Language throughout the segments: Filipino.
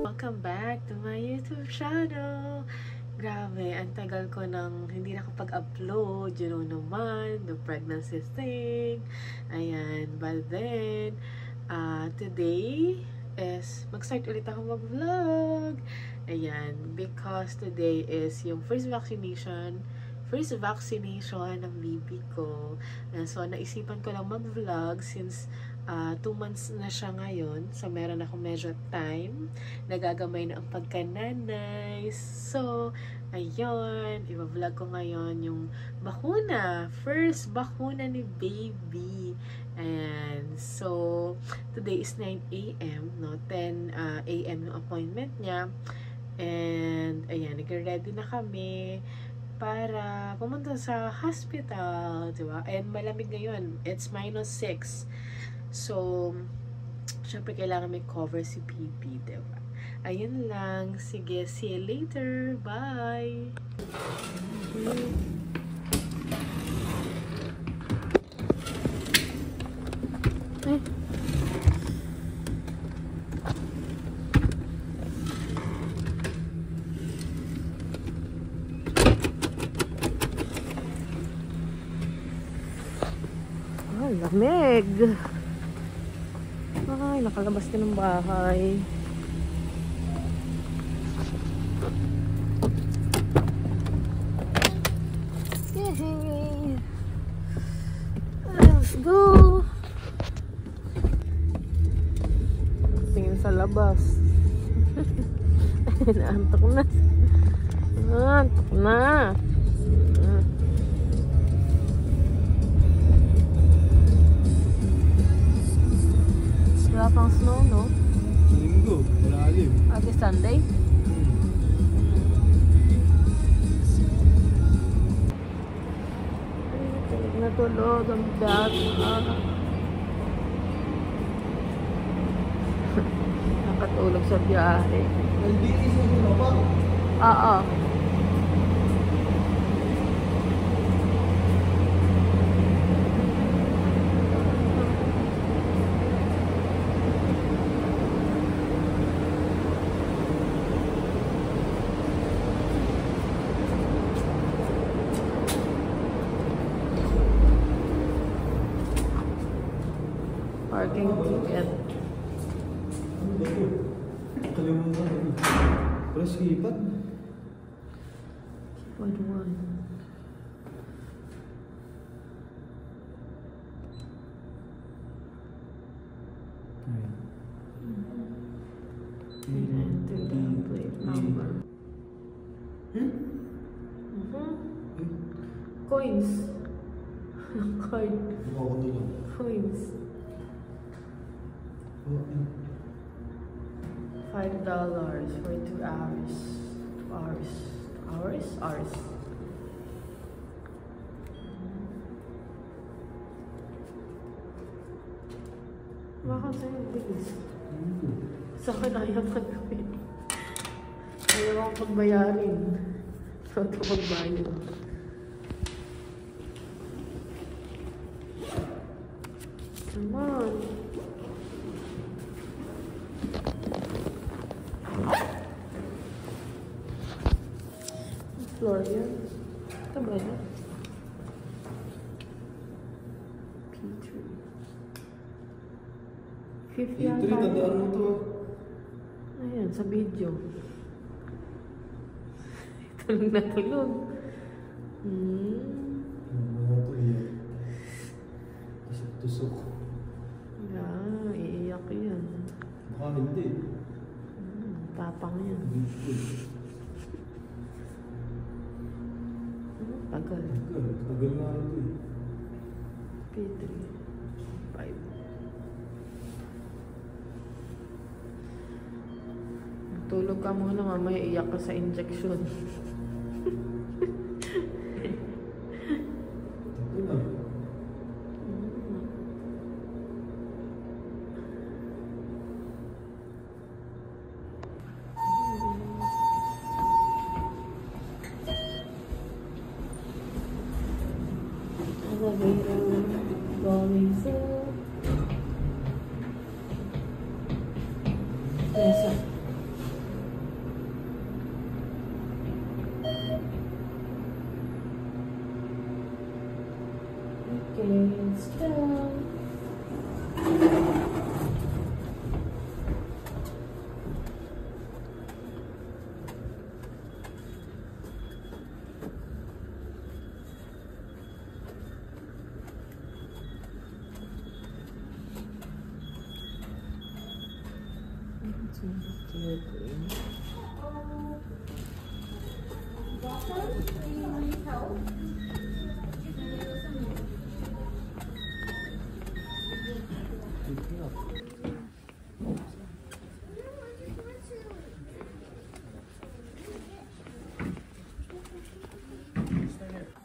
Welcome back to my YouTube channel. Grabe, ang tagal ko nang hindi nakapag-upload. You know naman, the pregnancy thing. Ayan, but then, today is mag-start ulit ako mag-vlog. Ayan, because today is yung first vaccination ng baby ko. And so, naisipan ko lang mag-vlog since 2 months na siya ngayon. So, meron ako medyo time. Nagagamay na ang pagkananay. So, ayun. I-vlog ko ngayon yung bakuna. First bakuna ni baby. Ayan. So, today is 9 AM. No? 10 AM yung appointment niya. And, ayan. Nag-ready na kami para pumunta sa hospital, diba? And malamig ngayon. It's -6. So, syempre kailangan may cover si baby, diba? Ayun lang. Sige, see you later. Bye! Ay, lamig! Ay, nakalabas ka ng bahay. Yay! Let's go! Tingin sa labas. Naantok na. Naantok na. Wala pang snow, no? Linggo, malalim. Ate Sunday? Natulog ang bata. Nakatulog sa biyahe. Hindi isa mo pa? Oo. Parking ticket. Kalimutan. Press keypad. Keypad 1. Enter the plate number. Coins. Card. Coins. $5 for 2 hours. 2 hours. Hours? Bakit sa'yo bilis? Sa akin ayaw magawin. Ayaw akong pagbayarin. So, ito pagbayad. Come on. Floor yan. Ito ba yan? P3. 50 yan tayo. Tandaan mo to. Ayan, sa video. Tulog na tulog. Tusok. Yeah, iiyak yan. Baka hindi. Tapang yan. Tagal. Tagal nga ito eh. P3. 5. Tulog ka muna, mamaya iyak ka sa injection. elevator going soon. Yes, sir. Okay, it's down.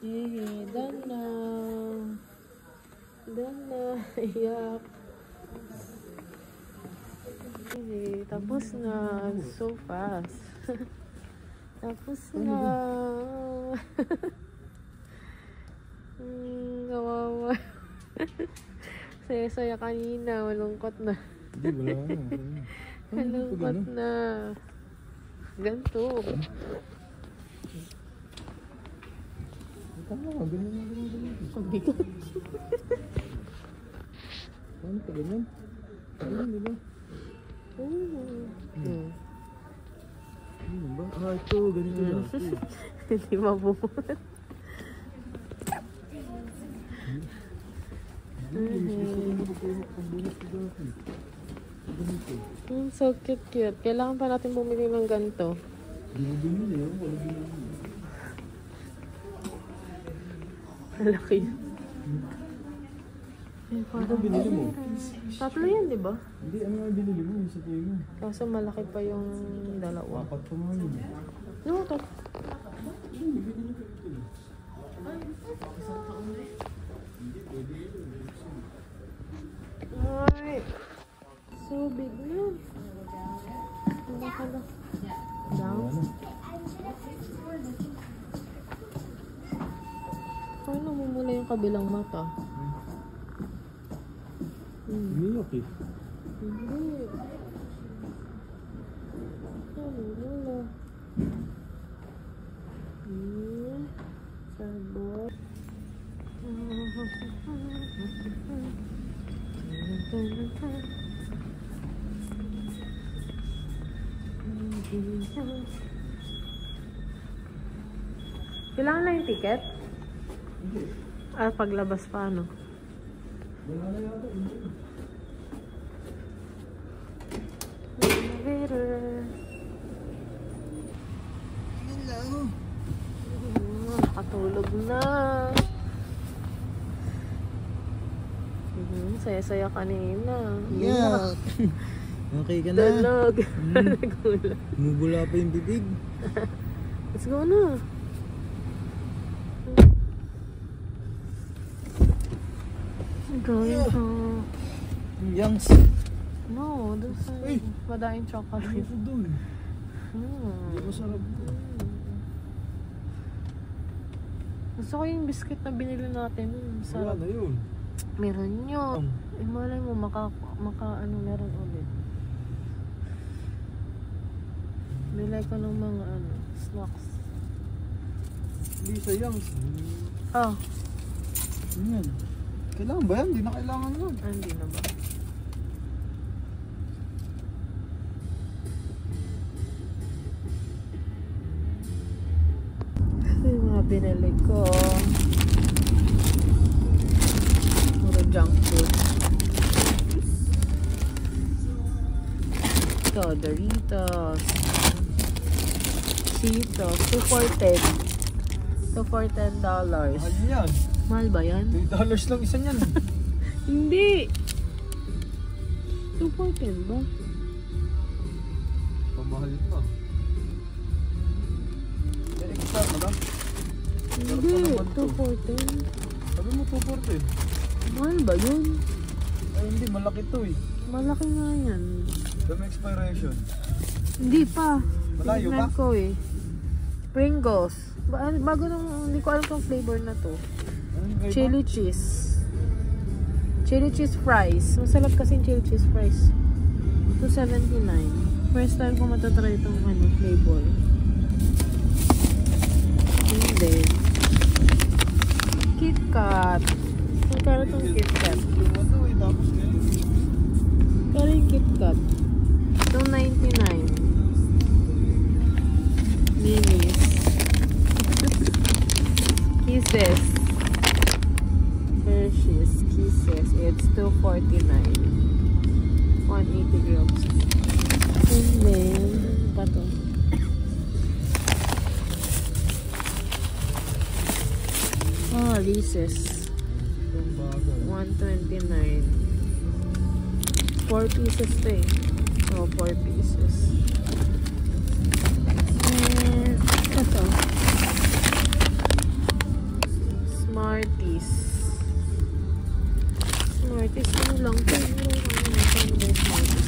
Yay, done na. Done na. Iyak. Yay, tapos na. So fast. Tapos na. Kawawa. Saya-saya kanina. Malungkot na. Hindi, wala ka na. Malungkot na. Ganto. Tama ka, ganyan. Pagbigat. Paano pa ganyan? Ganyan, di ba? Ganyan ba? Ah, ito, ganyan na. Hindi mabuhat. So cute. Kailangan pa natin bumili ng ganito. Hindi mo binili, wala binili. Malaki. Ano binili mo? Tatlo yan, di ba? Hindi, ano nga binili mo? Sa tayo mo. Kaso malaki pa yung dalawa. Apat pa nga yun. No, Ay, so big na. Down. Paano mumula yung kabilang mata? Umiyak eh. Hindi. Paano mula? Sabot. Kailangan na yung ticket? Hindi. Ah, paglabas pa, no? Wala na yata. Hello. Nakatulog na. Saya-saya kanina. Yeah. Okay ka na? Dalag. Nagula. Mubula pa yung bibig. Let's go na. Going home. Yangs. No, doon sa Ay! madaing chocolate. Ano doon? Hindi Hmm. masarap. Gusto ko yung biscuit na binili natin. Wala Sarap. na yun. Meron yun. Eh, malay mo, maka meron ulit. Bilay ko ng mga snacks. Hindi sa Yangs. Ah, Yan. Kailangan ba yan? Hindi na kailangan yun. hindi na ba? Ito yung mga binili ko. Puro junk food. Ito, Doritos. Cheetos. 2 for $10. 2 for $10. Mahal yan. Mahal ba yan? $2 lang isa niyan. Hindi! 2 for $10 ba? Pamahal pa. Extra ka ba? Hindi, 2 for $10. Sabi mo 2 for 10. Mahal ba yun? Ay hindi, malaki to eh. Malaki nga yan. Dami expiration. Hindi pa. Malayo Tingnan pa? ko eh. Pringles. Bago nung, hindi ko alam kung flavor na to. Ano Ay, Chili cheese. Chili cheese fries. Masarap kasi yung chili cheese fries. $2.79. First time ko matatry itong flavor. And then, Kit Kat. Magkano itong Kit Kat? Yung ano eh, tapos ngayon. Kano yung Kit Kat? $2.99. Minis. Kisses. Hershey's Kisses. It's $2.49. 180 grams. And then, ano pa to? Reese's. Itong bago. 129. 4 pieces to eh. 4 pieces. And, ito to. Smarties. Smarties, ano lang to? Smarties.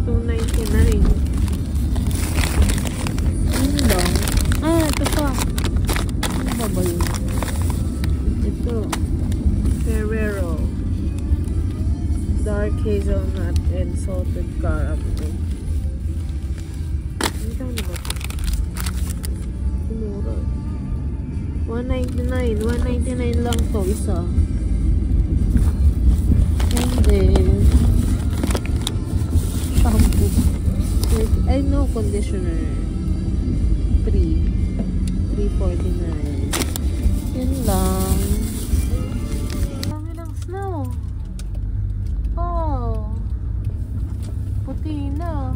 $2.99. Ano lang? Ito pa. Ano ba yun? Ito. Ferrero. Dark hazelnut and salted caramel. Ano ba ito? Mura. $1.99. $1.99 lang to isa. And then, shampoo. I know conditioner. $3.49. Yan lang. Dami ng snow. Oh. Puti na.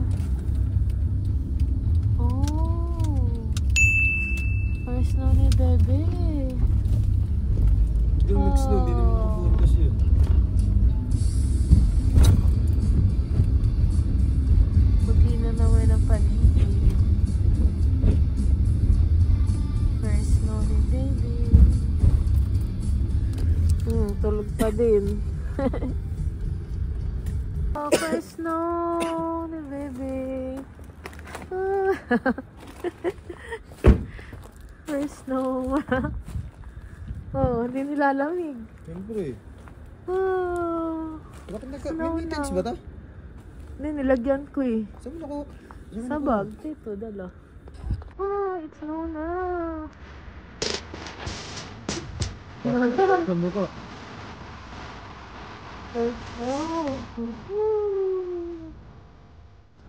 Oh. First snow ni Bebe. Yung nag-snow, di naman nakapuntas yun. Puti na naman ang paligid. First snow ni Baby. Tulog pa din. Oh, first snow ni Baby. First snow. Oh, hindi nilalamig. Siyempre. Oh, Bakit Snow may mittens na. ba ta? hindi, nilagyan ko eh. Saan mo nakuha? Sa bag. Dito, dala. Oh, it's snow na. Saan mo ka? First snow. Woohoo!